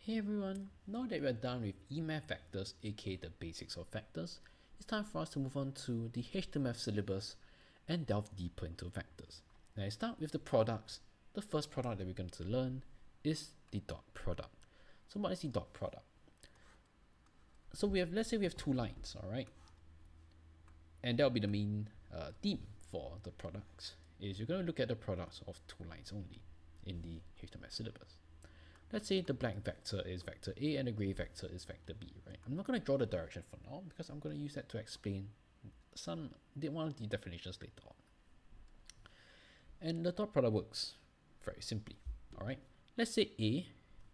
Hey everyone, now that we're done with eMath vectors, aka the basics of vectors, it's time for us to move on to the HTML syllabus and delve deeper into vectors. Now I start with the products. The first product that we're going to learn is the dot product. So what is the dot product? So let's say we have two lines, alright? And that will be the main theme for the products, is you're going to look at the products of two lines only in the HTML syllabus. Let's say the black vector is vector A and the gray vector is vector B, right? I'm not going to draw the direction for now because I'm going to use that to explain one of the definitions later on. And the dot product works very simply, all right? Let's say A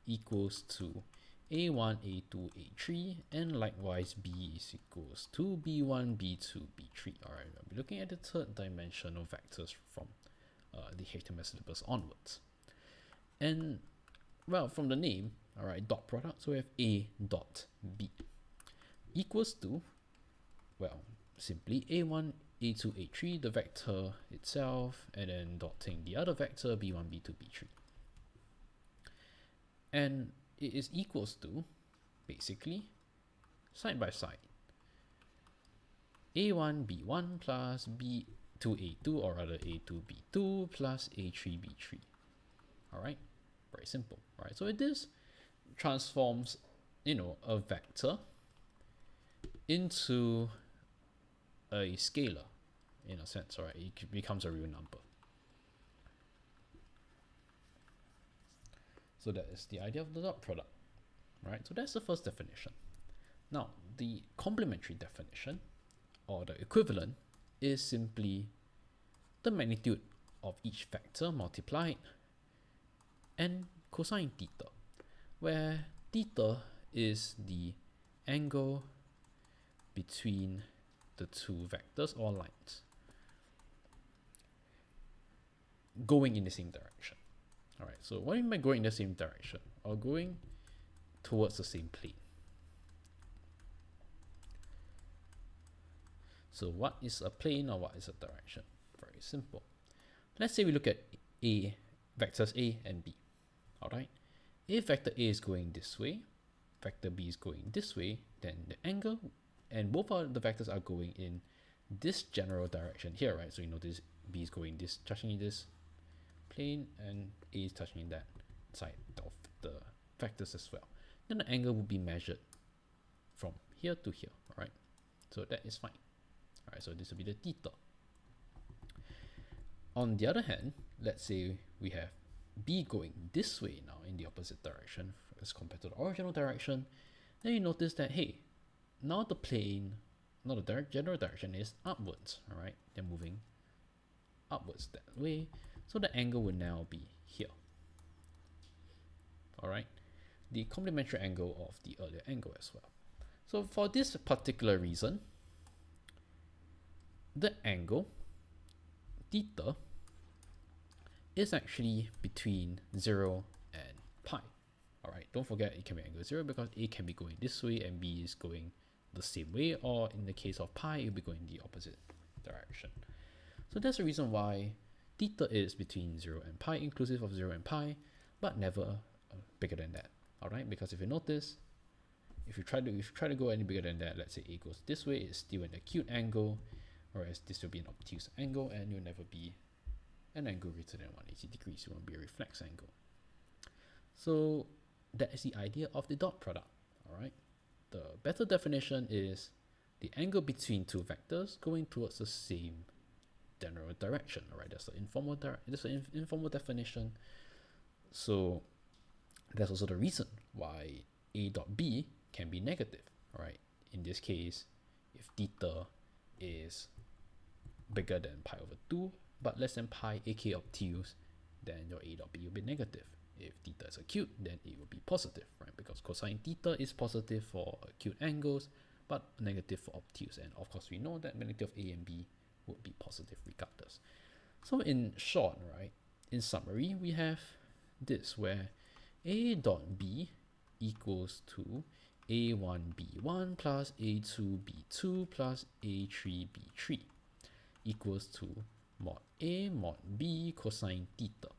equals to A1, A2, A3, and likewise B is equals to B1, B2, B3. All right, I'll be looking at the third dimensional vectors from the HTML syllabus onwards. And well, from the name, all right, dot product, so we have A dot B equals to, well, simply A1, A2, A3, the vector itself, and then dotting the other vector, B1, B2, B3. And it is equals to, basically, side by side, A1, B1 plus B2, A2, or rather A2, B2 plus A3, B3. All right, very simple, right? So this transforms, a vector into a scalar, in a sense, all right? It becomes a real number. So that is the idea of the dot product, right? So that's the first definition. Now, the complementary definition, or the equivalent, is simply the magnitude of each vector multiplied and cosine theta, where theta is the angle between the two vectors or lines going in the same direction. All right, so what do you mean by going in the same direction? Or going towards the same plane. So what is a plane or what is a direction? Very simple. Let's say we look at vectors A and B. All right, if vector A is going this way, vector B is going this way, then the angle and both of the vectors are going in this general direction here, right? So you notice B is going this, touching this plane, and A is touching that side of the vectors as well. Then the angle will be measured from here to here, all right? So that is fine. All right, so this will be the theta. On the other hand, let's say we have B going this way now in the opposite direction as compared to the original direction, then you notice that, hey, now the plane, not the general direction, is upwards, all right? They're moving upwards that way. So the angle will now be here, all right? The complementary angle of the earlier angle as well. So for this particular reason, the angle theta is actually between 0 and pi. All right, don't forget it can be angle 0 because A can be going this way and B is going the same way, or in the case of pi, it will be going the opposite direction. So that's the reason why theta is between 0 and pi, inclusive of 0 and pi, but never bigger than that. All right, because if you notice, if you try to go any bigger than that, let's say A goes this way, it's still an acute angle, whereas this will be an obtuse angle, and you'll never be an angle greater than 180 degrees. It won't be a reflex angle. So that is the idea of the dot product. All right, the better definition is the angle between two vectors going towards the same general direction. All right, that's the informal definition. So that's also the reason why A dot B can be negative. All right, in this case, if theta is bigger than pi over 2 but less than pi, aka obtuse, then your A dot B will be negative. If theta is acute, then it will be positive, right? Because cosine theta is positive for acute angles, but negative for obtuse. And of course, we know that magnitude of A and B would be positive regardless. So in short, right, in summary, we have this where A dot B equals to A1B1 plus A2B2 plus A3B3 equals to mod A mod B cosine theta.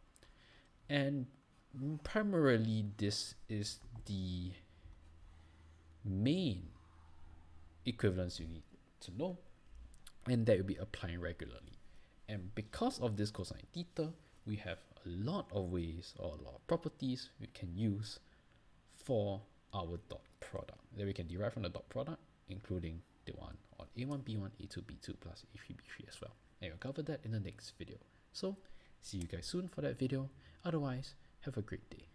And primarily this is the main equivalence you need to know, and that will be applying regularly. And because of this cosine theta, we have a lot of ways or a lot of properties we can use for our dot product that we can derive from the dot product, including the one on A1, B1, A2, B2 plus A3, B3 as well. And we'll cover that in the next video. So see you guys soon for that video. Otherwise, have a great day.